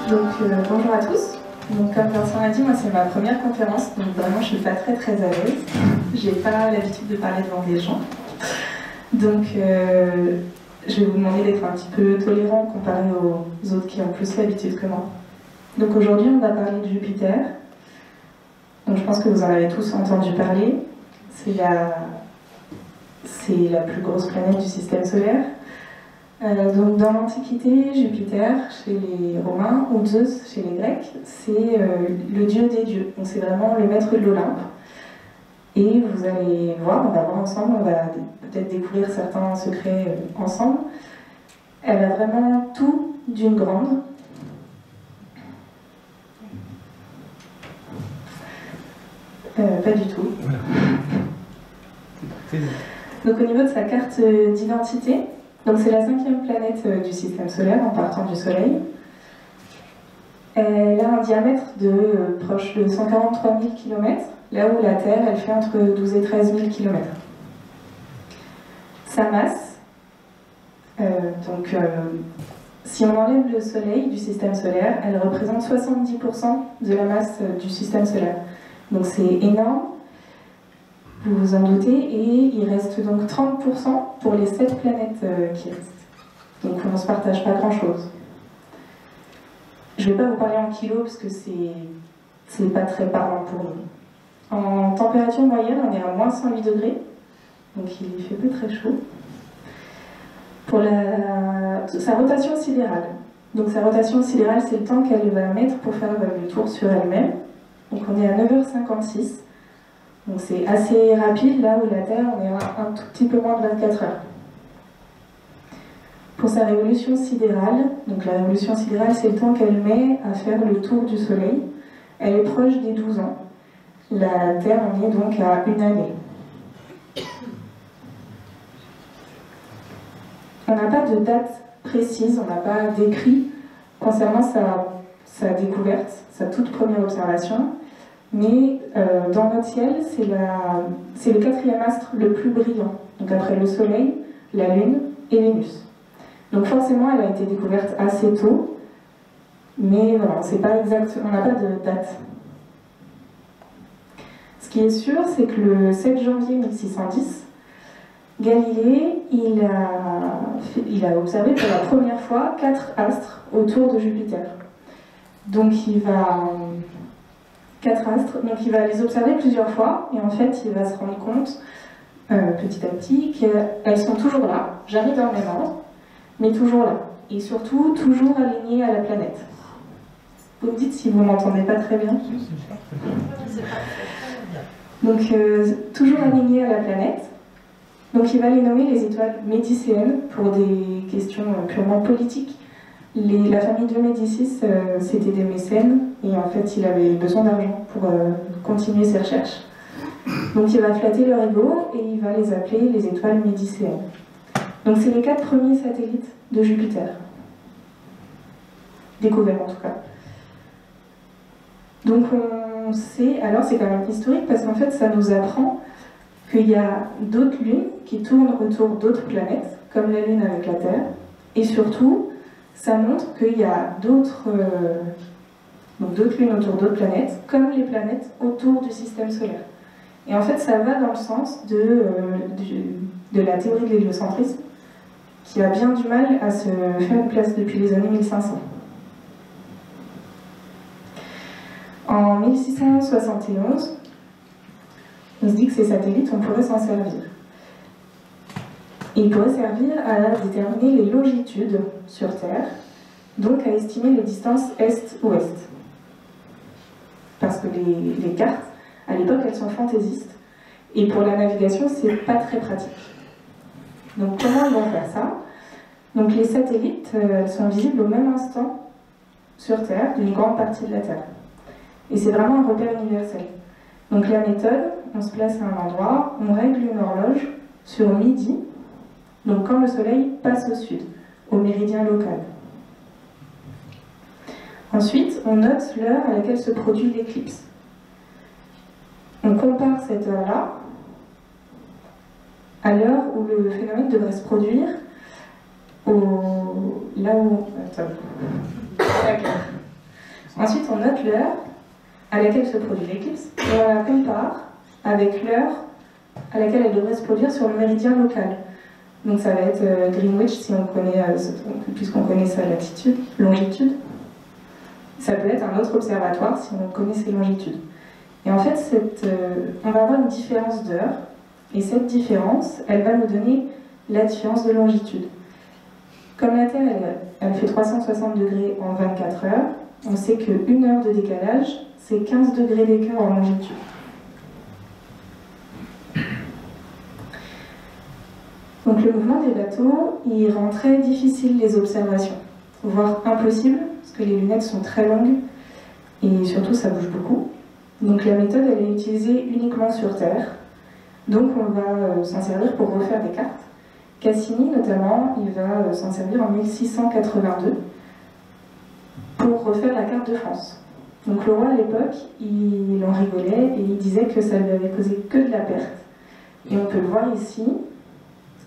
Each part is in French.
Bonjour à tous. Donc, comme Vincent l'a dit, moi c'est ma première conférence, donc vraiment je suis pas très à l'aise. J'ai pas l'habitude de parler devant des gens. Donc je vais vous demander d'être un petit peu tolérant comparé aux autres qui ont plus l'habitude que moi. Donc aujourd'hui on va parler de Jupiter. Donc je pense que vous en avez tous entendu parler. C'est la plus grosse planète du système solaire. Donc dans l'Antiquité, Jupiter, chez les Romains, ou Zeus, chez les Grecs, c'est le dieu des dieux. Donc c'est vraiment le maître de l'Olympe. Et vous allez voir, on va voir ensemble, on va peut-être découvrir certains secrets ensemble. Elle a vraiment tout d'une grande. Pas du tout. Donc au niveau de sa carte d'identité, donc c'est la 5e planète du système solaire en partant du Soleil. Elle a un diamètre de proche de 143 000 km, là où la Terre, elle fait entre 12 et 13 000 km. Sa masse, si on enlève le Soleil du système solaire, elle représente 70% de la masse du système solaire. Donc c'est énorme, vous vous en doutez, et il reste donc 30% pour les 7 planètes qui restent. Donc on ne se partage pas grand-chose. Je ne vais pas vous parler en kilos parce que c'est pas très parlant pour nous. En température moyenne, on est à moins 108 degrés, donc il fait peu très chaud. Pour sa rotation sidérale. Donc sa rotation sidérale, c'est le temps qu'elle va mettre pour faire le tour sur elle-même. Donc on est à 9h56. Donc c'est assez rapide, là où la Terre, on est à un tout petit peu moins de 24 heures. Pour sa révolution sidérale, donc la révolution sidérale, c'est le temps qu'elle met à faire le tour du Soleil. Elle est proche des 12 ans. La Terre, on est donc à 1 année. On n'a pas de date précise, on n'a pas d'écrit concernant sa découverte, sa toute première observation. Mais dans notre ciel, c'est le 4e astre le plus brillant. Donc après le Soleil, la Lune et Vénus. Donc forcément, elle a été découverte assez tôt, mais voilà, c'est pas exact, on n'a pas de date. Ce qui est sûr, c'est que le 7 janvier 1610, Galilée, il a observé pour la première fois 4 astres autour de Jupiter. Donc 4 astres, donc il va les observer plusieurs fois, et en fait, il va se rendre compte, petit à petit, qu'elles sont toujours là, jamais dans le même ordre, mais toujours là, et surtout toujours alignées à la planète. Vous me dites si vous ne m'entendez pas très bien. Donc, toujours alignées à la planète. Donc, il va les nommer les étoiles médicéennes pour des questions purement politiques. La famille de Médicis, c'était des mécènes, et en fait, il avait besoin d'argent pour continuer ses recherches. Donc, il va flatter leur ego, et il va les appeler les étoiles médicéennes. Donc c'est les 4 premiers satellites de Jupiter. Découverts en tout cas. Donc on sait, alors c'est quand même historique parce qu'en fait ça nous apprend qu'il y a d'autres lunes qui tournent autour d'autres planètes, comme la Lune avec la Terre. Et surtout, ça montre qu'il y a d'autres lunes autour d'autres planètes, comme les planètes autour du système solaire. Et en fait ça va dans le sens de la théorie de l'héliocentrisme, qui a bien du mal à se faire une place depuis les années 1500. En 1671, on se dit que ces satellites, on pourrait s'en servir. Ils pourraient servir à déterminer les longitudes sur Terre, donc à estimer les distances est-ouest. Parce que les cartes, à l'époque, elles sont fantaisistes, et pour la navigation, c'est pas très pratique. Donc comment ils vont faire ça? Donc les satellites sont visibles au même instant sur Terre d'une grande partie de la Terre. Et c'est vraiment un repère universel. Donc la méthode, on se place à un endroit, on règle une horloge sur midi, donc quand le Soleil passe au sud, au méridien local. Ensuite, on note l'heure à laquelle se produit l'éclipse. On compare cette heure-là à l'heure où le phénomène devrait se produire là où... Attends. Ensuite, on note l'heure à laquelle se produit l'éclipse et on la compare avec l'heure à laquelle elle devrait se produire sur le méridien local. Donc ça va être Greenwich si on connaît, puisqu'on connaît sa latitude, longitude. Ça peut être un autre observatoire si on connaît ses longitudes. Et en fait, on va avoir une différence d'heure, et cette différence, elle va nous donner la différence de longitude. Comme la Terre, elle fait 360 degrés en 24 heures, on sait qu'une heure de décalage, c'est 15 degrés d'écart en longitude. Donc le mouvement des bateaux, il rend très difficile les observations, voire impossible, parce que les lunettes sont très longues, et surtout ça bouge beaucoup. Donc la méthode, elle est utilisée uniquement sur Terre, donc on va s'en servir pour refaire des cartes. Cassini, notamment, il va s'en servir en 1682 pour refaire la carte de France. Donc le roi, à l'époque, il en rigolait et il disait que ça lui avait causé que de la perte. Et on peut le voir ici.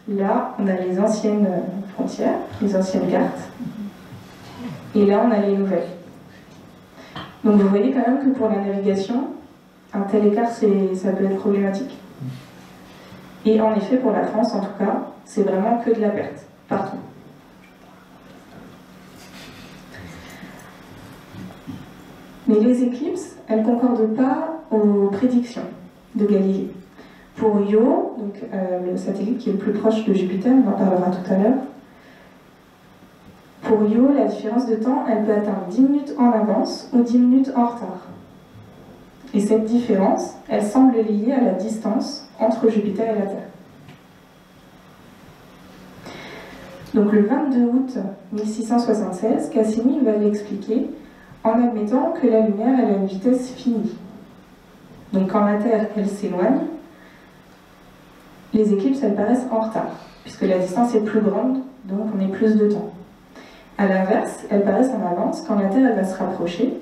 Là, on a les anciennes frontières, les anciennes cartes. Et là, on a les nouvelles. Donc vous voyez quand même que pour la navigation, un tel écart, ça peut être problématique. Et en effet, pour la France, en tout cas, c'est vraiment que de la perte, partout. Mais les éclipses, elles ne concordent pas aux prédictions de Galilée. Pour Io, donc, le satellite qui est le plus proche de Jupiter, on en parlera tout à l'heure, pour Io, la différence de temps, elle peut atteindre 10 minutes en avance ou 10 minutes en retard. Et cette différence, elle semble liée à la distance entre Jupiter et la Terre. Donc le 22 août 1676, Cassini va l'expliquer en admettant que la lumière elle a une vitesse finie. Donc quand la Terre elle s'éloigne, les éclipses elles paraissent en retard, puisque la distance est plus grande, donc on est plus de temps. A l'inverse, elles paraissent en avance quand la Terre elle va se rapprocher,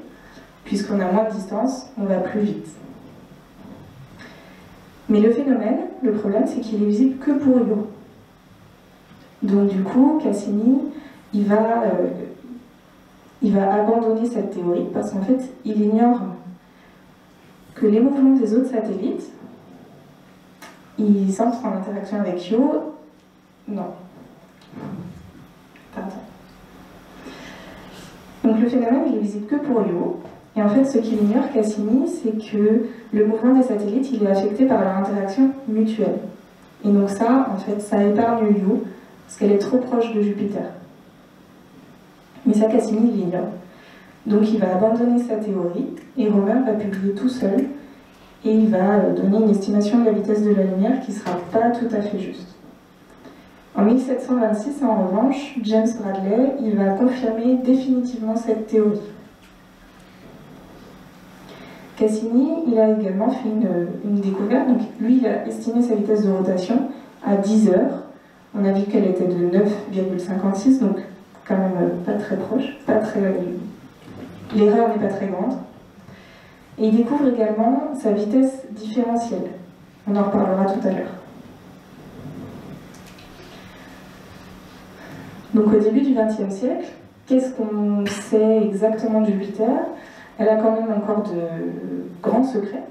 puisqu'on a moins de distance, on va plus vite. Mais le phénomène, le problème, c'est qu'il est visible que pour Io. Donc du coup, Cassini, il va abandonner cette théorie parce qu'en fait, il ignore que les mouvements des autres satellites, ils entrent en interaction avec Io. Non. Pardon. Donc le phénomène, il est visible que pour Io. Et en fait, ce qu'il ignore, Cassini, c'est que le mouvement des satellites, il est affecté par leur interaction mutuelle. Et donc ça, en fait, ça épargne Io, parce qu'elle est trop proche de Jupiter. Mais ça, Cassini, il l'ignore. Donc il va abandonner sa théorie, et Romer va publier tout seul, et il va donner une estimation de la vitesse de la lumière qui ne sera pas tout à fait juste. En 1726, en revanche, James Bradley, il va confirmer définitivement cette théorie. Cassini, il a également fait une découverte. Donc, lui, il a estimé sa vitesse de rotation à 10 heures. On a vu qu'elle était de 9,56, donc quand même pas très proche. L'erreur n'est pas très grande. Et il découvre également sa vitesse différentielle. On en reparlera tout à l'heure. Donc au début du XXe siècle, qu'est-ce qu'on sait exactement de Jupiter ? Elle a quand même encore de grands secrets.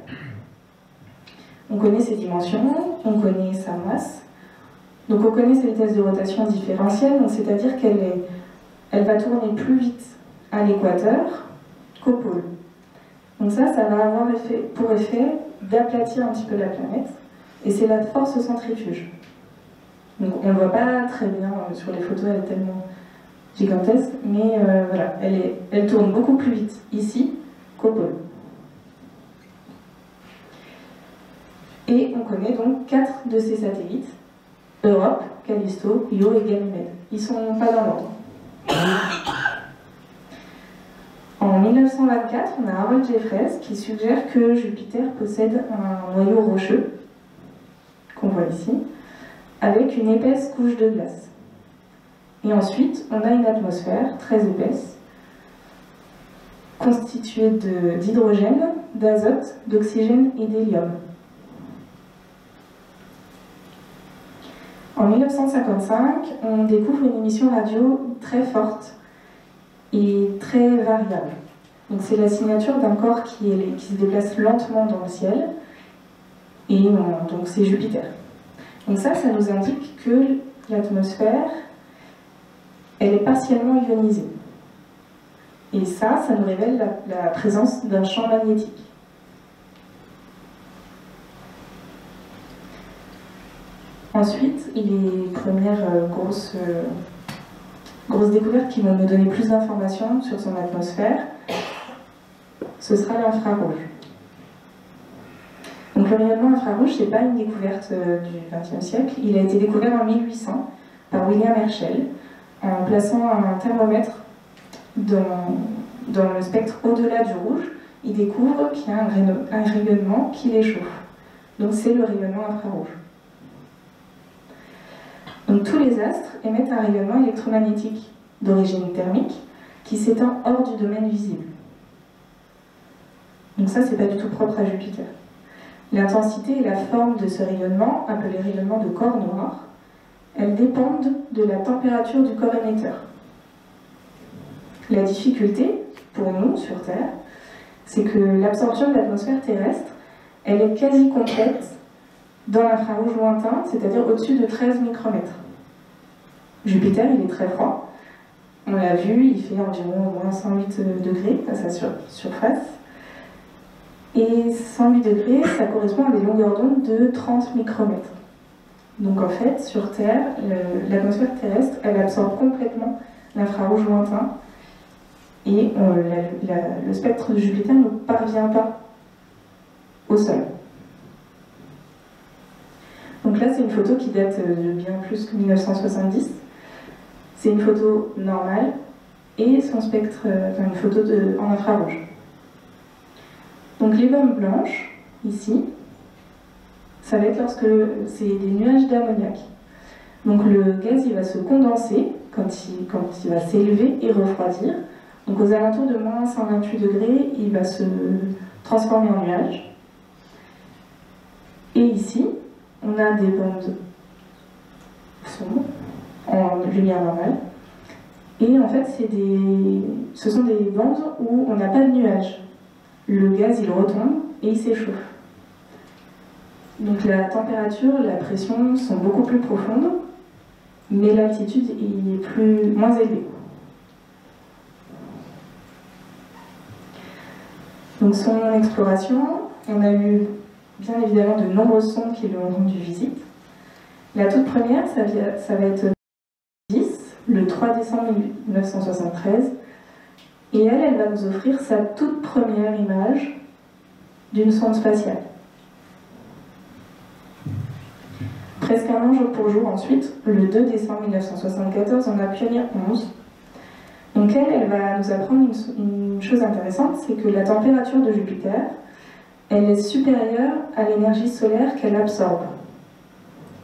On connaît ses dimensions, on connaît sa masse. Donc on connaît sa vitesse de rotation différentielle, c'est-à-dire qu'elle va tourner plus vite à l'équateur qu'au pôle. Donc ça va avoir pour effet d'aplatir un petit peu la planète, et c'est la force centrifuge. Donc on ne le voit pas très bien sur les photos, elle est tellement gigantesque, mais voilà, elle tourne beaucoup plus vite ici qu'au pôle. Et on connaît donc 4 de ces satellites, Europe, Callisto, Io et Ganymède. Ils ne sont pas dans l'ordre. En 1924, on a Harold Jeffreys qui suggère que Jupiter possède un noyau rocheux, qu'on voit ici, avec une épaisse couche de glace. Et ensuite, on a une atmosphère très épaisse, constituée d'hydrogène, d'azote, d'oxygène et d'hélium. En 1955, on découvre une émission radio très forte et très variable. Donc c'est la signature d'un corps qui se déplace lentement dans le ciel, et donc c'est Jupiter. Donc ça nous indique que l'atmosphère, elle est partiellement ionisée. Et ça nous révèle la présence d'un champ magnétique. Ensuite, les premières grosses découvertes qui vont nous donner plus d'informations sur son atmosphère, ce sera l'infrarouge. Donc le rayonnement infrarouge, ce n'est pas une découverte du XXe siècle. Il a été découvert en 1800 par William Herschel en plaçant un thermomètre dans le spectre au-delà du rouge. Il découvre qu'il y a un rayonnement qui l'échauffe. Donc c'est le rayonnement infrarouge. Donc tous les astres émettent un rayonnement électromagnétique d'origine thermique qui s'étend hors du domaine visible. Donc ça, c'est pas du tout propre à Jupiter. L'intensité et la forme de ce rayonnement, appelé rayonnement de corps noir, elles dépendent de la température du corps émetteur. La difficulté, pour nous, sur Terre, c'est que l'absorption de l'atmosphère terrestre, elle est quasi complète dans l'infrarouge lointain, c'est-à-dire au-dessus de 13 micromètres. Jupiter, il est très froid. On l'a vu, il fait environ moins 108 degrés à sa surface. Et 108 degrés, ça correspond à des longueurs d'onde de 30 micromètres. Donc en fait, sur Terre, l'atmosphère terrestre, elle absorbe complètement l'infrarouge lointain. Et le spectre de Jupiter ne parvient pas au sol. Donc là, c'est une photo qui date de bien plus que 1970. C'est une photo normale et son spectre, une photo en infrarouge. Donc les bandes blanches, ici, ça va être lorsque c'est des nuages d'ammoniac. Donc le gaz, il va se condenser quand il va s'élever et refroidir. Donc aux alentours de moins 128 degrés, il va se transformer en nuage. Et ici, on a des bandes sombres, en lumière normale. Et en fait, ce sont des bandes où on n'a pas de nuages. Le gaz, il retombe et il s'échauffe. Donc la température, la pression sont beaucoup plus profondes, mais l'altitude est moins élevée. Donc son exploration, on a eu bien évidemment de nombreuses sondes qui lui ont rendu visite. La toute première, ça va être le 3 décembre 1973, et elle va nous offrir sa toute première image d'une sonde spatiale. Presque un an jour pour jour ensuite, le 2 décembre 1974, on a Pioneer 11. Donc elle va nous apprendre une chose intéressante, c'est que la température de Jupiter, elle est supérieure à l'énergie solaire qu'elle absorbe.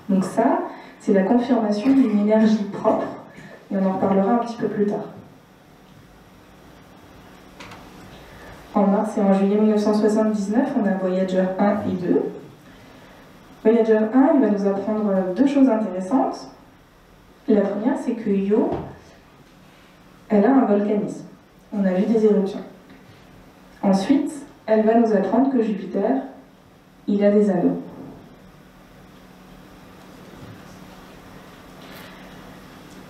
Donc ça, c'est la confirmation d'une énergie propre, et on en reparlera un petit peu plus tard. En mars et en juillet 1979, on a Voyager 1 et 2. Voyager 1, il va nous apprendre deux choses intéressantes. La première, c'est que Io, elle a un volcanisme. On a vu des éruptions. Ensuite, elle va nous apprendre que Jupiter, il a des anneaux.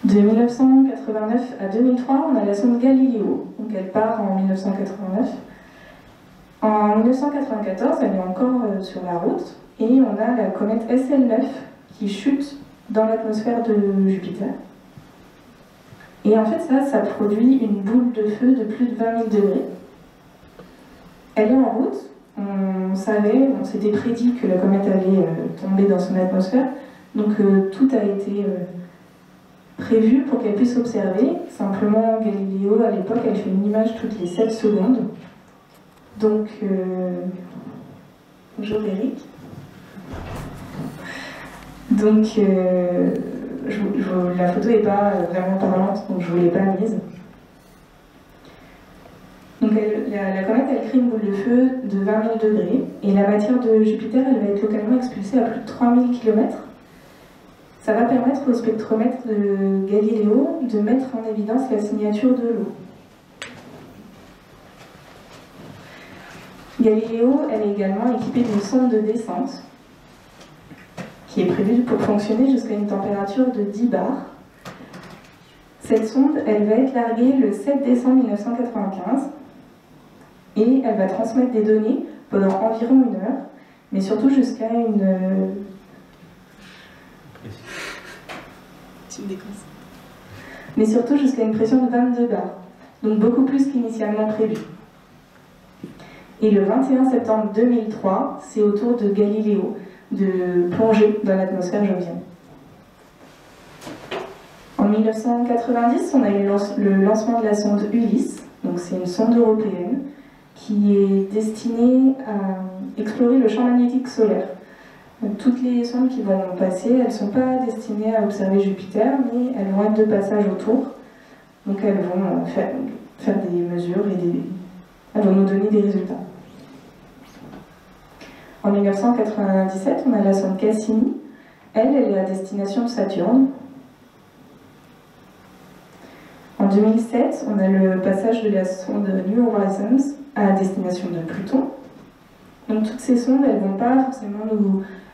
De 1989 à 2003, on a la sonde Galileo. Donc elle part en 1989. En 1994, elle est encore sur la route. Et on a la comète SL9 qui chute dans l'atmosphère de Jupiter. Et en fait, ça produit une boule de feu de plus de 20 000 degrés. Elle est en route. On s'était prédit que la comète allait tomber dans son atmosphère. Donc tout a été prévu pour qu'elle puisse observer. Simplement, Galileo, à l'époque, elle fait une image toutes les 7 secondes. Donc, bonjour Eric. Donc, la photo n'est pas vraiment parlante, donc je ne vous l'ai pas mise. Donc la comète, elle crée une boule de feu de 20 000 degrés, et la matière de Jupiter, elle va être localement expulsée à plus de 3000 km. Ça va permettre au spectromètre de Galileo de mettre en évidence la signature de l'eau. Galileo, elle est également équipée d'une sonde de descente qui est prévue pour fonctionner jusqu'à une température de 10 bars. Cette sonde, elle va être larguée le 7 décembre 1995 et elle va transmettre des données pendant environ 1 heure, mais surtout jusqu'à une... Mais surtout jusqu'à une pression de 22 bars, donc beaucoup plus qu'initialement prévu. Et le 21 septembre 2003, c'est au tour de Galileo de plonger dans l'atmosphère jovienne. En 1990, on a eu le lancement de la sonde Ulysse, donc c'est une sonde européenne qui est destinée à explorer le champ magnétique solaire. Donc, toutes les sondes qui vont passer, elles ne sont pas destinées à observer Jupiter, mais elles vont être de passage autour. Donc elles vont faire des mesures et elles vont nous donner des résultats. En 1997, on a la sonde Cassini. Elle est à destination de Saturne. En 2007, on a le passage de la sonde New Horizons à destination de Pluton. Donc toutes ces sondes, elles ne vont pas forcément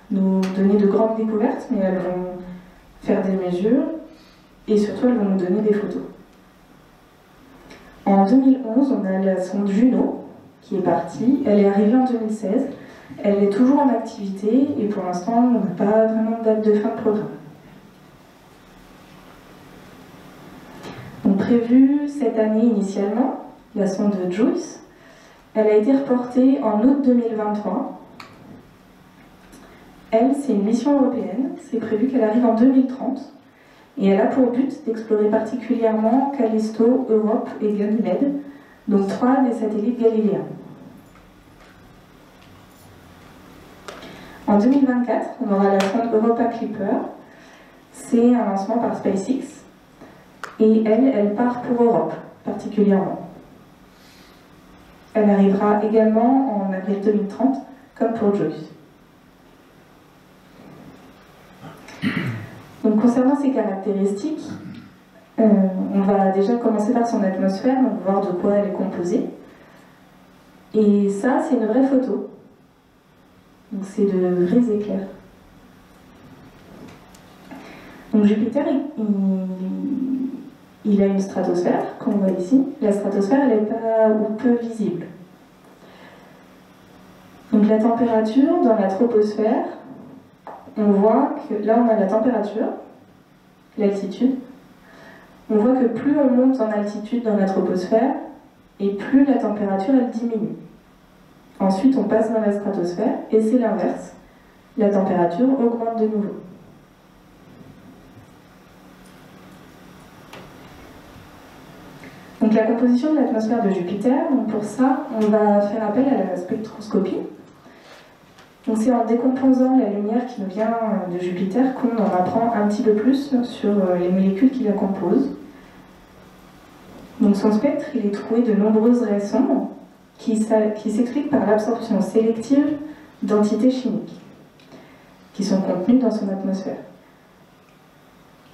nous donner de grandes découvertes, mais elles vont faire des mesures et surtout elles vont nous donner des photos. En 2011, on a la sonde Juno qui est partie. Elle est arrivée en 2016. Elle est toujours en activité et pour l'instant, on n'a pas vraiment de date de fin de programme. Donc prévue cette année initialement, la sonde JUICE, elle a été reportée en août 2023. Elle, c'est une mission européenne, c'est prévu qu'elle arrive en 2030 et elle a pour but d'explorer particulièrement Callisto, Europe et Ganymède, donc 3 des satellites galiléens. En 2024, on aura la sonde Europa Clipper. C'est un lancement par SpaceX. Et elle part pour Europe, particulièrement. Elle arrivera également en avril 2030, comme pour JUICE. Donc, concernant ses caractéristiques, on va déjà commencer par son atmosphère, donc voir de quoi elle est composée. Et ça, c'est une vraie photo. Donc c'est de vrais éclairs. Donc Jupiter, il a une stratosphère, comme on voit ici. La stratosphère, elle n'est pas ou peu visible. Donc la température dans la troposphère, on voit que là on a la température, l'altitude. On voit que plus on monte en altitude dans la troposphère, et plus la température elle diminue. Ensuite, on passe dans la stratosphère et c'est l'inverse. La température augmente de nouveau. Donc la composition de l'atmosphère de Jupiter, donc pour ça, on va faire appel à la spectroscopie. Donc c'est en décomposant la lumière qui nous vient de Jupiter qu'on en apprend un petit peu plus sur les molécules qui la composent. Donc son spectre, il est troué de nombreuses raies sombres qui s'explique par l'absorption sélective d'entités chimiques qui sont contenues dans son atmosphère.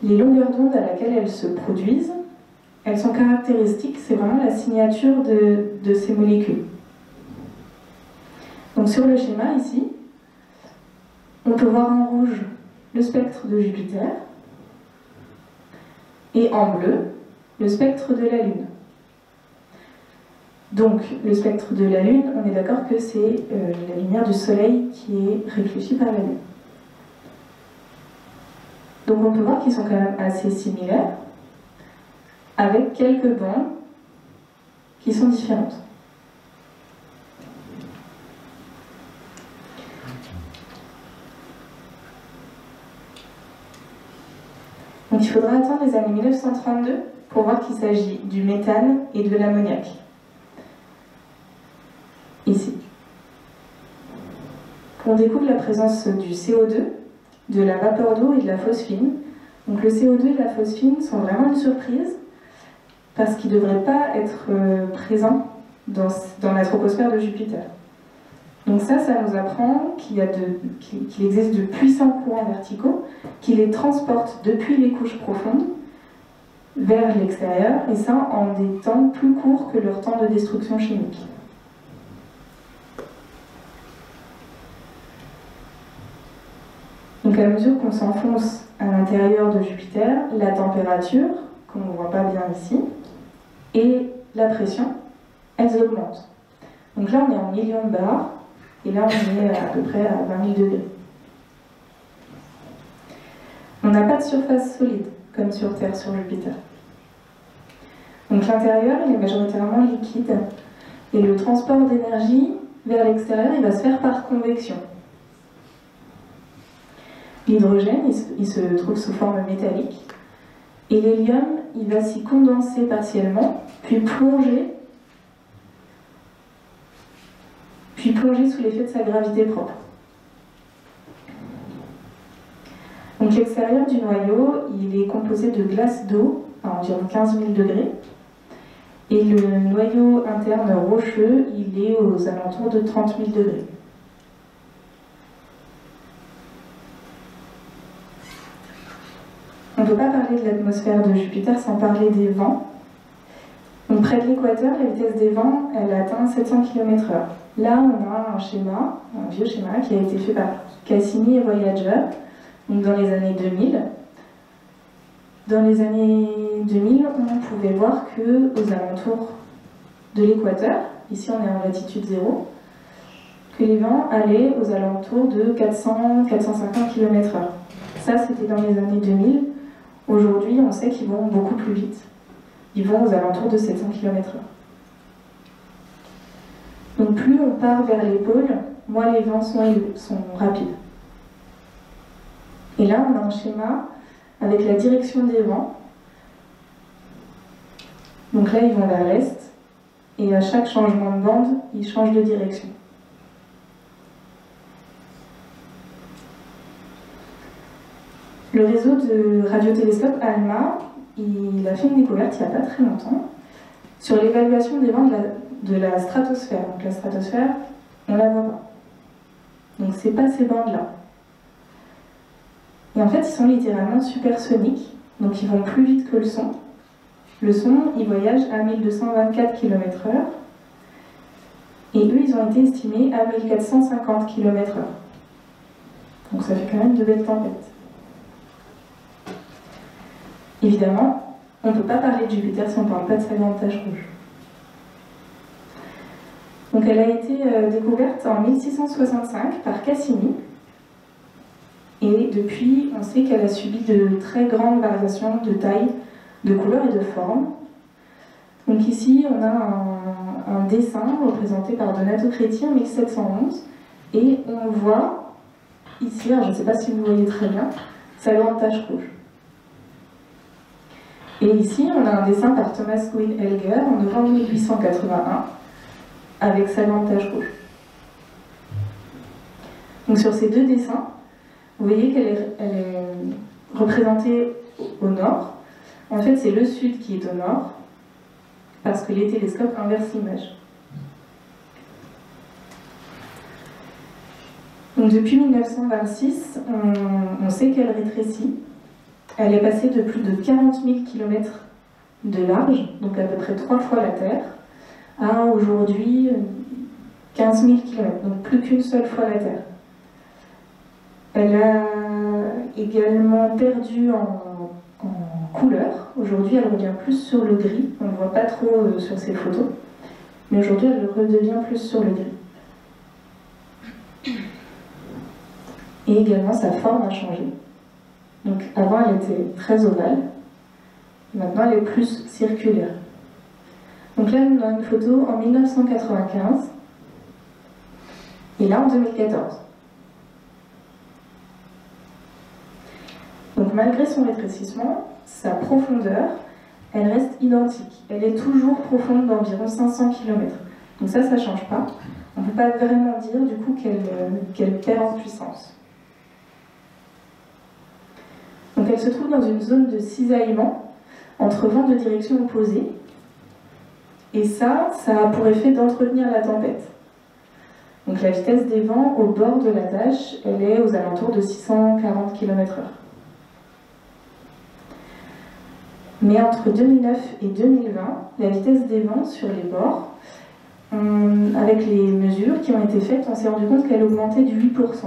Les longueurs d'onde à laquelle elles se produisent, elles sont caractéristiques, c'est vraiment la signature de ces molécules. Donc sur le schéma ici, on peut voir en rouge le spectre de Jupiter et en bleu le spectre de la Lune. Donc, le spectre de la Lune, on est d'accord que c'est la lumière du Soleil qui est réfléchie par la Lune. Donc on peut voir qu'ils sont quand même assez similaires, avec quelques bandes qui sont différentes. Donc il faudra attendre les années 1932 pour voir qu'il s'agit du méthane et de l'ammoniac. Ici. On découvre la présence du CO2, de la vapeur d'eau et de la phosphine. Donc le CO2 et la phosphine sont vraiment une surprise parce qu'ils ne devraient pas être présents dans la troposphère de Jupiter. Donc ça nous apprend qu'il existe de puissants courants verticaux qui les transportent depuis les couches profondes vers l'extérieur, et ça en des temps plus courts que leur temps de destruction chimique. à mesure qu'on s'enfonce à l'intérieur de Jupiter, la température, qu'on ne voit pas bien ici, et la pression, elles augmentent. Donc là, on est en millions de bars, et là, on est à peu près à 20 000 degrés. On n'a pas de surface solide, comme sur Terre, sur Jupiter. Donc l'intérieur, il est majoritairement liquide, et le transport d'énergie vers l'extérieur, il va se faire par convection. L'hydrogène, il se trouve sous forme métallique, et l'hélium, il va s'y condenser partiellement, puis plonger sous l'effet de sa gravité propre. Donc l'extérieur du noyau, il est composé de glace d'eau à environ 15 000 degrés, et le noyau interne rocheux, il est aux alentours de 30 000 degrés. On ne peut pas parler de l'atmosphère de Jupiter sans parler des vents. Donc près de l'équateur, la vitesse des vents, elle atteint 700 km/h. Là, on a un schéma, un vieux schéma, qui a été fait par Cassini et Voyager, donc dans les années 2000. Dans les années 2000, on pouvait voir qu'aux alentours de l'équateur, ici on est en latitude 0, que les vents allaient aux alentours de 400-450 km/h. Ça, c'était dans les années 2000. Aujourd'hui, on sait qu'ils vont beaucoup plus vite. Ils vont aux alentours de 700 km/h. Donc plus on part vers les pôles, moins les vents sont rapides. Et là, on a un schéma avec la direction des vents. Donc là, ils vont vers l'est, et à chaque changement de bande, ils changent de direction. Le réseau de radiotélescopes ALMA, il a fait une découverte il n'y a pas très longtemps sur l'évaluation des vents de la stratosphère. Donc la stratosphère, on ne la voit pas. Donc c'est pas ces bandes-là. Et en fait, ils sont littéralement supersoniques, donc ils vont plus vite que le son. Le son, il voyage à 1224 km/h, et eux, ils ont été estimés à 1450 km/h. Donc ça fait quand même de belles tempêtes. Évidemment, on ne peut pas parler de Jupiter si on ne parle pas de sa grande tache rouge. Donc elle a été découverte en 1665 par Cassini, et depuis, on sait qu'elle a subi de très grandes variations de taille, de couleur et de forme. Donc ici, on a un dessin représenté par Donato Creti en 1711, et on voit ici, alors je ne sais pas si vous voyez très bien, sa grande tache rouge. Et ici, on a un dessin par Thomas Wynne Elger en novembre 1881 avec sa grande tache rouge. Donc sur ces deux dessins, vous voyez qu'elle est représentée au nord. En fait, c'est le sud qui est au nord, parce que les télescopes inversent l'image. Donc depuis 1926, on sait qu'elle rétrécit. Elle est passée de plus de 40 000 km de large, donc à peu près 3 fois la Terre, à aujourd'hui 15 000 km, donc plus qu'une seule fois la Terre. Elle a également perdu en couleur. Aujourd'hui, elle revient plus sur le gris. On ne le voit pas trop sur ces photos, mais aujourd'hui, elle redevient plus sur le gris. Et également, sa forme a changé. Donc avant, elle était très ovale. Maintenant, elle est plus circulaire. Donc là, on a une photo en 1995. Et là, en 2014. Donc malgré son rétrécissement, sa profondeur, elle reste identique. Elle est toujours profonde d'environ 500 km. Donc ça ne change pas. On ne peut pas vraiment dire du coup qu'elle perd en puissance. Donc elle se trouve dans une zone de cisaillement entre vents de direction opposée. Et ça a pour effet d'entretenir la tempête. Donc la vitesse des vents au bord de la tâche, elle est aux alentours de 640 km/h. Mais entre 2009 et 2020, la vitesse des vents sur les bords, avec les mesures qui ont été faites, on s'est rendu compte qu'elle augmentait de 8%.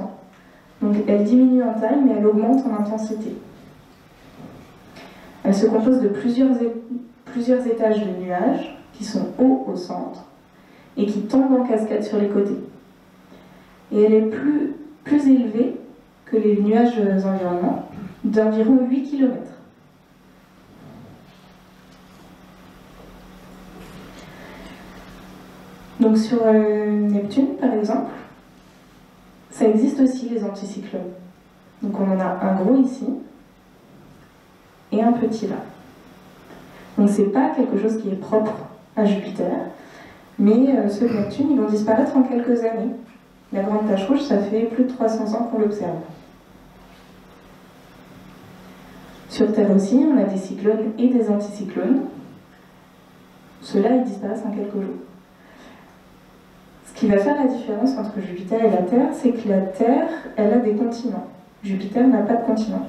Donc elle diminue en taille, mais elle augmente en intensité. Elle se compose de plusieurs étages de nuages qui sont hauts au centre et qui tombent en cascade sur les côtés. Et elle est plus élevée que les nuages environnants, d'environ 8 km. Donc sur Neptune, par exemple, ça existe aussi les anticyclones. Donc on en a un gros ici et un petit là. Donc c'est pas quelque chose qui est propre à Jupiter, mais ceux de Neptune, ils vont disparaître en quelques années. La grande tache rouge, ça fait plus de 300 ans qu'on l'observe. Sur Terre aussi, on a des cyclones et des anticyclones. Ceux-là, ils disparaissent en quelques jours. Ce qui va faire la différence entre Jupiter et la Terre, c'est que la Terre, elle a des continents. Jupiter n'a pas de continent.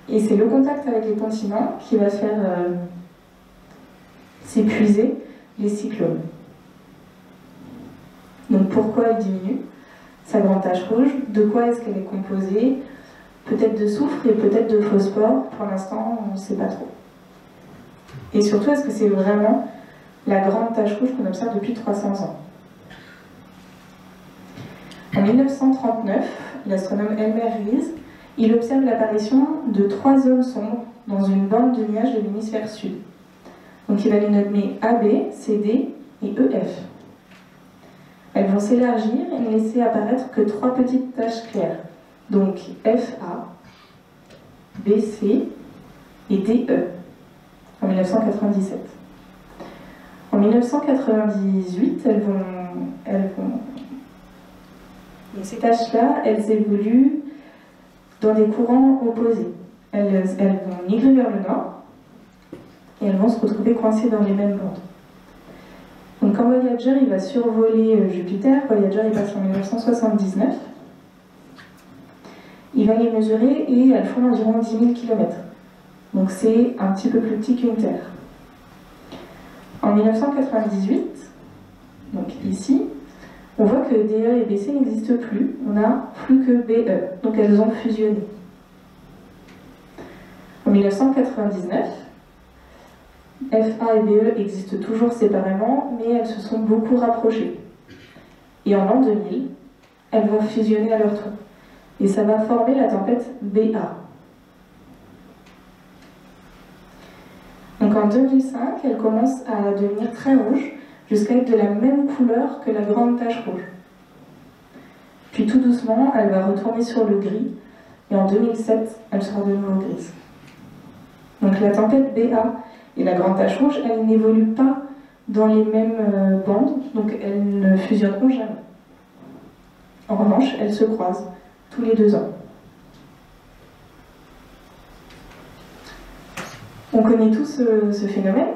Et c'est le contact avec les continents qui va faire s'épuiser les cyclones. Donc pourquoi elle diminue, sa grande tache rouge? De quoi est-ce qu'elle est composée? Peut-être de soufre et peut-être de phosphore. Pour l'instant, on ne sait pas trop. Et surtout, est-ce que c'est vraiment la grande tache rouge qu'on observe depuis 300 ans? En 1939, l'astronome Elmer Rees, il observe l'apparition de 3 zones sombres dans une bande de nuages de l'hémisphère sud. Donc il va les nommer AB, CD et EF. Elles vont s'élargir et ne laisser apparaître que 3 petites taches claires. Donc FA, BC et DE en 1997. En 1998, ces taches-là, elles évoluent dans des courants opposés. Elles vont migrer vers le nord et elles vont se retrouver coincées dans les mêmes bandes. Donc quand Voyager il va survoler Jupiter, Voyager il passe en 1979, il va les mesurer et elles font environ 10 000 km. Donc c'est un petit peu plus petit qu'une Terre. En 1998, donc ici, on voit que DE et BC n'existent plus, on n'a plus que BE, donc elles ont fusionné. En 1999, FA et BE existent toujours séparément, mais elles se sont beaucoup rapprochées. Et en l'an 2000, elles vont fusionner à leur tour. Et ça va former la tempête BA. Donc en 2005, elle commence à devenir très rouge, jusqu'à être de la même couleur que la grande tache rouge. Puis tout doucement, elle va retourner sur le gris, et en 2007, elle sera de nouveau grise. Donc la tempête BA et la grande tache rouge, elles n'évoluent pas dans les mêmes bandes, donc elles ne fusionneront jamais. En revanche, elles se croisent tous les 2 ans. On connaît tous ce phénomène,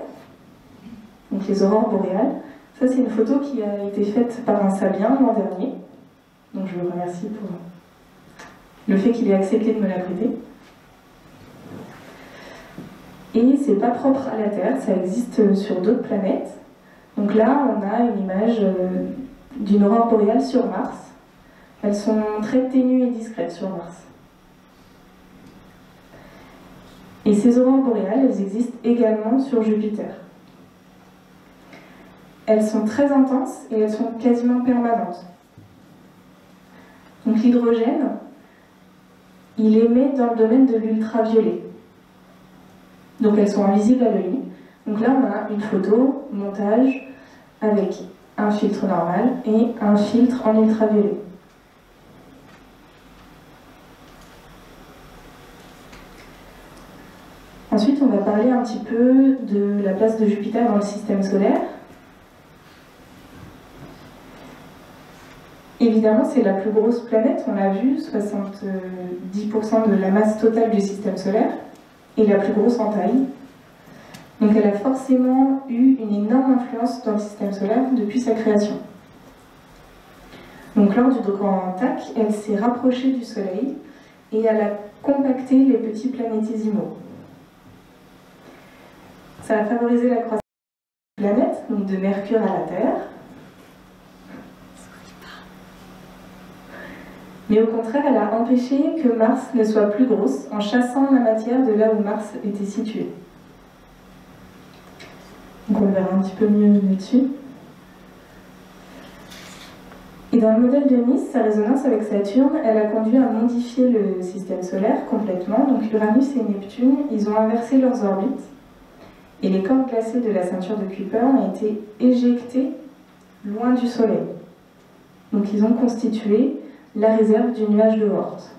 donc les aurores boréales. Ça, c'est une photo qui a été faite par un Sabien l'an dernier, donc je le remercie pour le fait qu'il ait accepté de me la prêter. Et c'est pas propre à la Terre, ça existe sur d'autres planètes. Donc là, on a une image d'une aurore boréale sur Mars. Elles sont très ténues et discrètes sur Mars. Et ces aurores boréales, elles existent également sur Jupiter. Elles sont très intenses et elles sont quasiment permanentes. Donc l'hydrogène, il émet dans le domaine de l'ultraviolet. Donc elles sont invisibles à l'œil nu. Donc là, on a une photo, montage, avec un filtre normal et un filtre en ultraviolet. Ensuite, on va parler un petit peu de la place de Jupiter dans le système solaire. Évidemment, c'est la plus grosse planète, on l'a vu, 70% de la masse totale du système solaire, et la plus grosse en taille. Donc elle a forcément eu une énorme influence dans le système solaire depuis sa création. Donc lors du grand tac, elle s'est rapprochée du Soleil et elle a compacté les petits planétésimaux. Ça a favorisé la croissance de la planète, donc de Mercure à la Terre. Mais au contraire, elle a empêché que Mars ne soit plus grosse en chassant la matière de là où Mars était situé. Donc on le verra un petit peu mieux là-dessus. Et dans le modèle de Nice, sa résonance avec Saturne, elle a conduit à modifier le système solaire complètement. Donc Uranus et Neptune, ils ont inversé leurs orbites. Et les corps glacés de la ceinture de Kuiper ont été éjectés loin du Soleil. Donc ils ont constitué la réserve du nuage de Oort.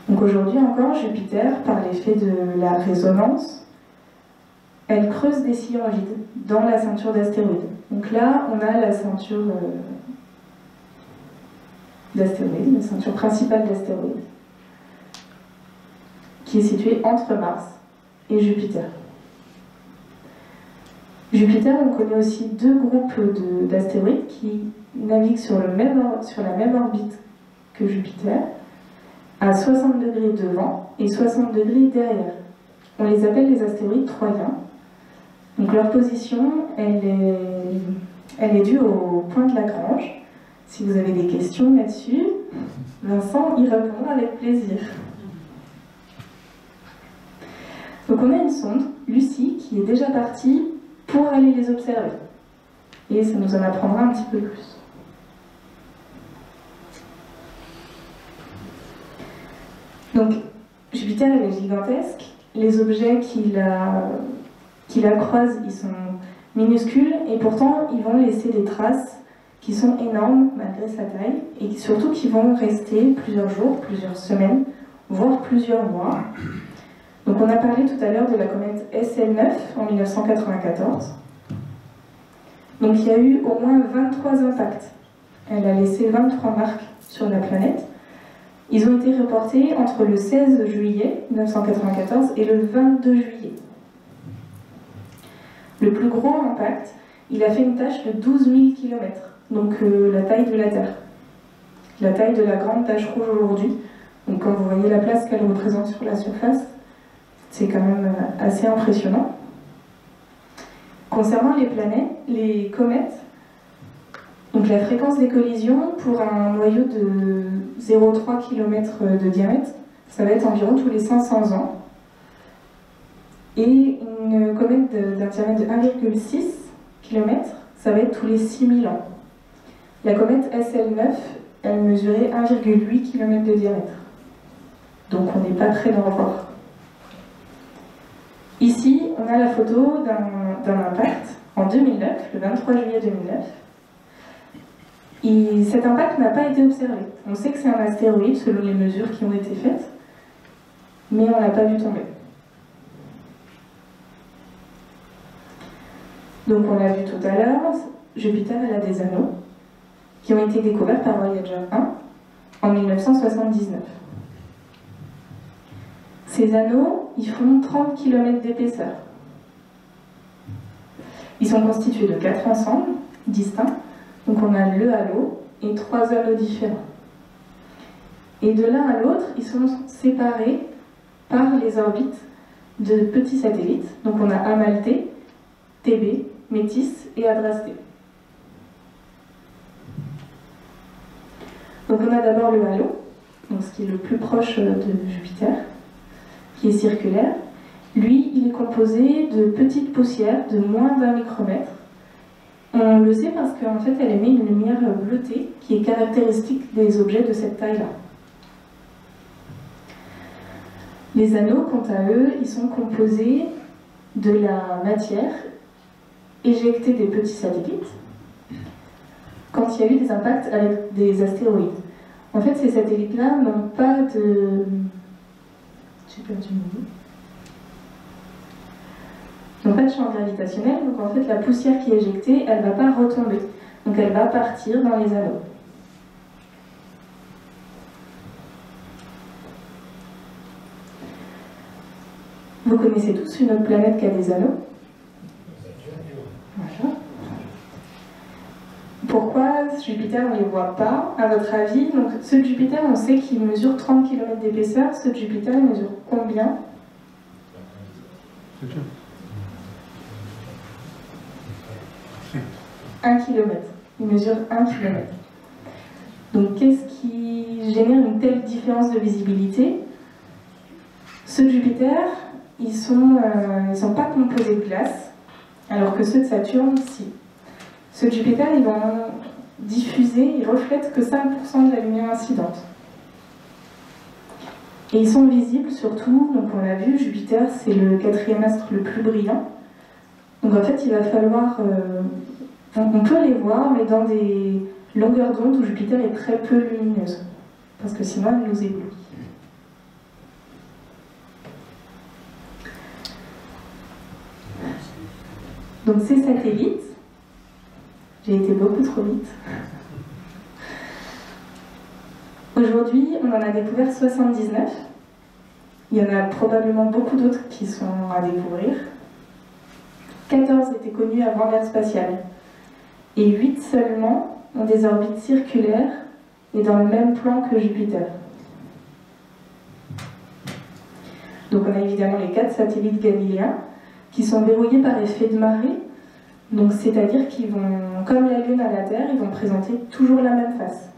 Donc aujourd'hui encore, Jupiter, par l'effet de la résonance, elle creuse des sillons vides dans la ceinture d'astéroïdes. Donc là, on a la ceinture d'astéroïdes, la ceinture principale d'astéroïdes, qui est située entre Mars et Jupiter. Jupiter, on connaît aussi deux groupes d'astéroïdes qui naviguent sur la même orbite que Jupiter, à 60 degrés devant et 60 degrés derrière. On les appelle les astéroïdes troyens. Donc leur position, elle est due au point de Lagrange. Si vous avez des questions là-dessus, Vincent y répondra avec plaisir. Donc on a une sonde, Lucie, qui est déjà partie pour aller les observer. Et ça nous en apprendra un petit peu plus. Donc Jupiter, elle est gigantesque. Les objets qui la croisent, ils sont minuscules et pourtant ils vont laisser des traces qui sont énormes malgré sa taille et surtout qui vont rester plusieurs jours, plusieurs semaines, voire plusieurs mois. Donc on a parlé tout à l'heure de la comète SL9 en 1994. Donc il y a eu au moins 23 impacts. Elle a laissé 23 marques sur la planète. Ils ont été reportés entre le 16 juillet 1994 et le 22 juillet. Le plus gros impact, il a fait une tache de 12 000 km, donc la taille de la Terre. La taille de la grande tache rouge aujourd'hui. Donc quand vous voyez la place qu'elle représente sur la surface, c'est quand même assez impressionnant. Concernant les comètes, donc la fréquence des collisions pour un noyau de 0,3 km de diamètre, ça va être environ tous les 500 ans. Et une comète d'un diamètre de 1,6 km, ça va être tous les 6000 ans. La comète SL9, elle mesurait 1,8 km de diamètre. Donc on n'est pas près d'en revoir. Ici, on a la photo d'un impact en 2009, le 23 juillet 2009. Et cet impact n'a pas été observé. On sait que c'est un astéroïde selon les mesures qui ont été faites, mais on ne l'a pas vu tomber. Donc on l'a vu tout à l'heure, Jupiter elle a des anneaux qui ont été découverts par Voyager 1 en 1979. Ces anneaux, ils font 30 km d'épaisseur. Ils sont constitués de 4 ensembles distincts. Donc on a le halo et 3 halos différents. Et de l'un à l'autre, ils sont séparés par les orbites de petits satellites. Donc on a Amalthée, Thébé, Métis et Adrasté. Donc on a d'abord le halo, donc ce qui est le plus proche de Jupiter, qui est circulaire. Lui, il est composé de petites poussières de moins d'1 micromètre. On le sait parce qu'en fait, elle émet une lumière bleutée qui est caractéristique des objets de cette taille-là. Les anneaux, quant à eux, ils sont composés de la matière éjectée des petits satellites quand il y a eu des impacts avec des astéroïdes. En fait, ces satellites-là n'ont pas de... J'ai perdu mon mot. Ils n'ont pas de champ gravitationnel, donc en fait la poussière qui est éjectée, elle ne va pas retomber. Donc elle va partir dans les anneaux. Vous connaissez tous une autre planète qui a des anneaux? Voilà. Pourquoi Jupiter, on ne les voit pas, à votre avis? Donc ceux de Jupiter, on sait qu'ils mesurent 30 km d'épaisseur. Ceux de Jupiter, ils mesurent combien? 1 km. il mesure 1 km. Donc qu'est-ce qui génère une telle différence de visibilité? Ceux de Jupiter, ils sont pas composés de glace, alors que ceux de Saturne, si. Ceux de Jupiter, ils vont diffuser, ils reflètent que 5% de la lumière incidente. Et ils sont visibles surtout, donc on l'a vu, Jupiter c'est le 4e astre le plus brillant. Donc en fait il va falloir, on peut les voir mais dans des longueurs d'onde où Jupiter est très peu lumineuse, parce que sinon elle nous éblouit. Donc ces satellites, j'ai été beaucoup trop vite. Aujourd'hui, on en a découvert 79. Il y en a probablement beaucoup d'autres qui sont à découvrir. 14 étaient connus avant l'ère spatiale. Et 8 seulement ont des orbites circulaires et dans le même plan que Jupiter. Donc on a évidemment les 4 satellites galiléens qui sont verrouillés par effet de marée. Donc c'est-à-dire qu'ils vont, comme la Lune à la Terre, ils vont présenter toujours la même face.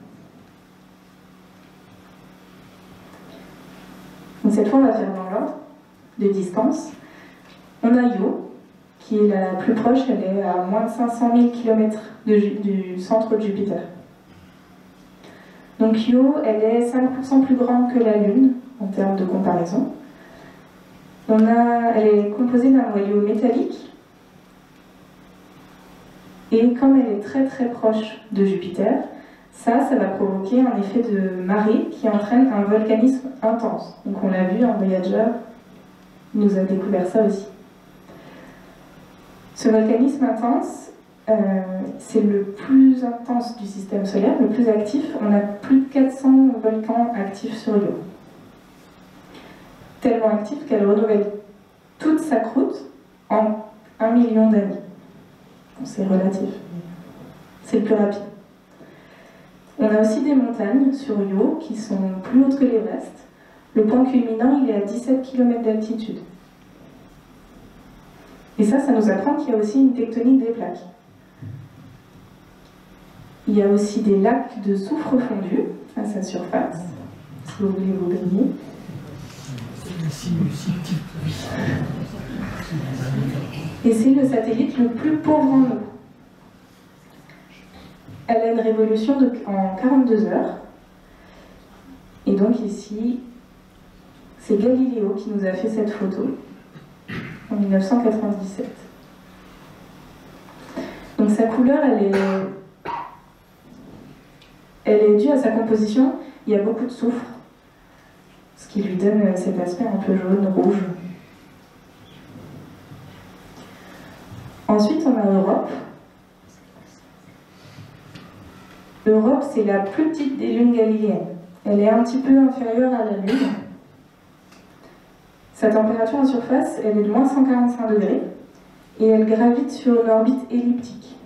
Donc cette fois, on va faire dans l'ordre de distance. On a Io, qui est la plus proche, elle est à moins de 500 000 km du centre de Jupiter. Donc Io, elle est 5% plus grande que la Lune, en termes de comparaison. Elle est composée d'un noyau métallique, et comme elle est très très proche de Jupiter, ça va provoquer un effet de marée qui entraîne un volcanisme intense. Donc on l'a vu, un Voyager nous a découvert ça aussi. Ce volcanisme intense, c'est le plus intense du système solaire, le plus actif. On a plus de 400 volcans actifs sur Io. Tellement actifs qu'elle renouvelle toute sa croûte en 1 million d'années. C'est relatif. C'est le plus rapide. On a aussi des montagnes sur Io qui sont plus hautes que l'Everest. Le point culminant, il est à 17 km d'altitude. Et ça nous apprend qu'il y a aussi une tectonique des plaques. Il y a aussi des lacs de soufre fondu à sa surface, si vous voulez vous baigner. Et c'est le satellite le plus pauvre en eau. Elle a une révolution en 42 heures. Et donc ici, c'est Galiléo qui nous a fait cette photo en 1997. Donc sa couleur, elle est due à sa composition. Il y a beaucoup de soufre, ce qui lui donne cet aspect un peu jaune, rouge. Ensuite, on a Europe. Europe, c'est la plus petite des lunes galiléennes. Elle est un petit peu inférieure à la Lune. Sa température en surface, elle est de moins 145 degrés et elle gravite sur une orbite elliptique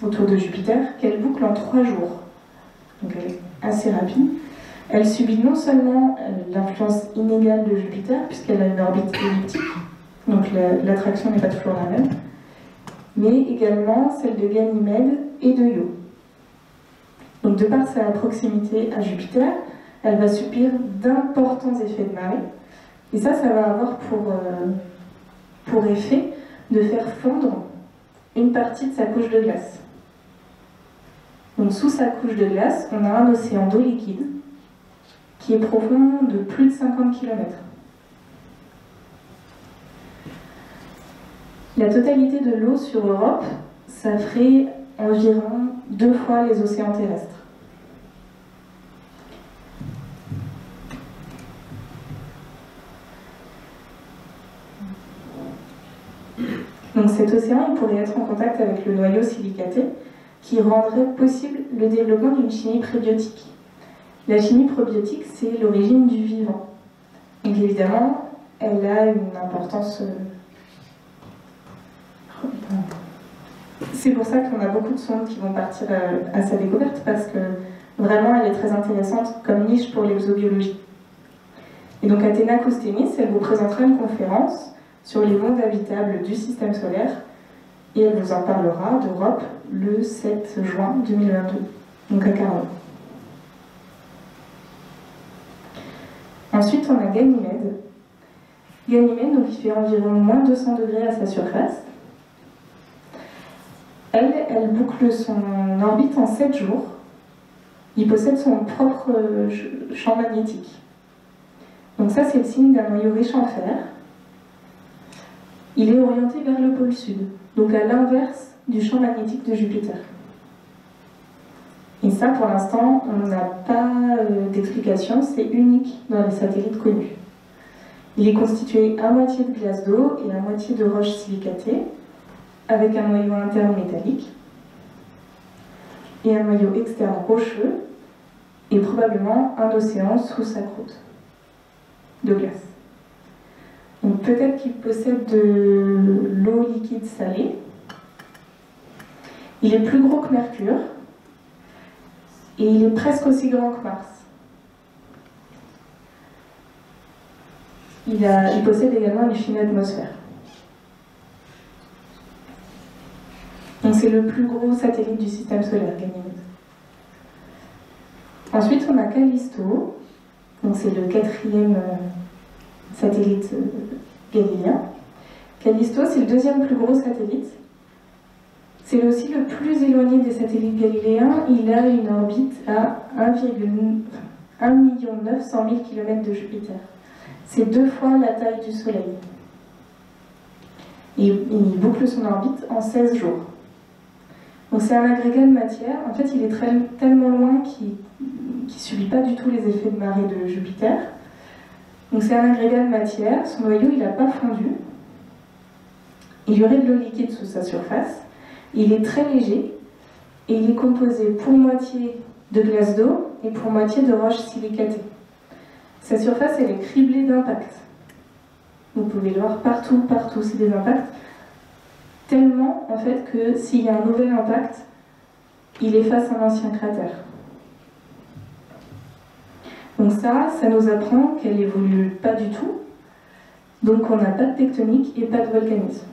autour de Jupiter qu'elle boucle en 3 jours. Donc elle est assez rapide. Elle subit non seulement l'influence inégale de Jupiter, puisqu'elle a une orbite elliptique, donc l'attraction n'est pas toujours la même, mais également celle de Ganymède et de Io. Donc de par sa proximité à Jupiter, elle va subir d'importants effets de marée, et ça va avoir pour effet de faire fondre une partie de sa couche de glace. Donc sous sa couche de glace, on a un océan d'eau liquide qui est profond de plus de 50 km. La totalité de l'eau sur Europe, ça ferait environ 2 fois les océans terrestres. Donc cet océan, il pourrait être en contact avec le noyau silicaté qui rendrait possible le développement d'une chimie prébiotique. La chimie probiotique, c'est l'origine du vivant. Donc évidemment, elle a une importance... C'est pour ça qu'on a beaucoup de sondes qui vont partir à sa découverte, parce que vraiment, elle est très intéressante comme niche pour l'exobiologie. Et donc Athéna Koustenis, elle vous présentera une conférence sur les mondes habitables du système solaire et elle vous en parlera d'Europe le 7 juin 2022, donc à Carole. Ensuite, on a Ganymède. Ganymède, donc, il fait environ moins 200 degrés à sa surface. Elle boucle son orbite en 7 jours. Il possède son propre champ magnétique. Donc ça, c'est le signe d'un noyau riche en fer. Il est orienté vers le pôle sud, donc à l'inverse du champ magnétique de Jupiter. Et ça, pour l'instant, on n'a pas d'explication, c'est unique dans les satellites connus. Il est constitué à moitié de glace d'eau et à moitié de roches silicatées, avec un noyau interne métallique et un noyau externe rocheux, et probablement un océan sous sa croûte de glace. Donc peut-être qu'il possède de l'eau liquide salée. Il est plus gros que Mercure et il est presque aussi grand que Mars. Il possède également une fine atmosphère. Donc c'est le plus gros satellite du système solaire, Ganymède. Ensuite, on a Callisto. Donc c'est le 4e satellite galiléen. Callisto, c'est le 2e plus gros satellite. C'est aussi le plus éloigné des satellites galiléens. Il a une orbite à 1 900 000 km de Jupiter. C'est 2 fois la taille du Soleil. Et il boucle son orbite en 16 jours. Donc c'est un agrégat de matière. En fait, il est tellement loin qu'il ne subit pas du tout les effets de marée de Jupiter. Donc c'est un agrégat de matière. Son noyau, il n'a pas fondu. Il y aurait de l'eau liquide sous sa surface. Il est très léger et il est composé pour moitié de glace d'eau et pour moitié de roches silicatées. Sa surface, elle est criblée d'impacts. Vous pouvez le voir partout, c'est des impacts. Tellement, en fait, que s'il y a un nouvel impact, il efface un ancien cratère. Donc ça nous apprend qu'elle évolue pas du tout. Donc on n'a pas de tectonique et pas de volcanisme.